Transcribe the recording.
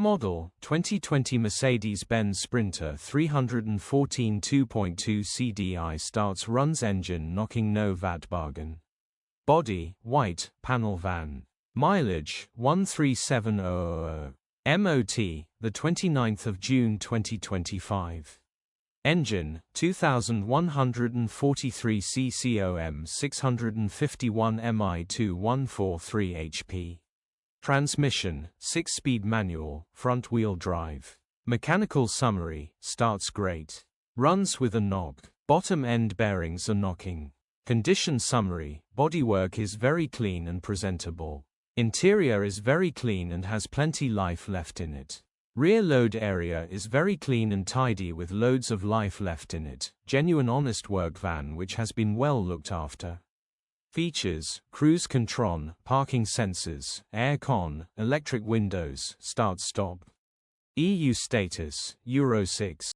model, 2020 Mercedes-Benz Sprinter 314 2.2 CDI starts runs engine knocking no VAT bargain. Body, white, panel van. Mileage, 137,000. MOT, the 29th of June 2025. Engine, 2143 cc OM651 MI2 143 HP. Transmission, 6-speed manual, front-wheel drive. Mechanical summary, starts great. Runs with a knock. Bottom end bearings are knocking. Condition summary, bodywork is very clean and presentable. Interior is very clean and has plenty life left in it. Rear load area is very clean and tidy with loads of life left in it. Genuine honest work van which has been well looked after. Features, cruise control, parking sensors, air con, electric windows, start-stop. EU status, Euro 6.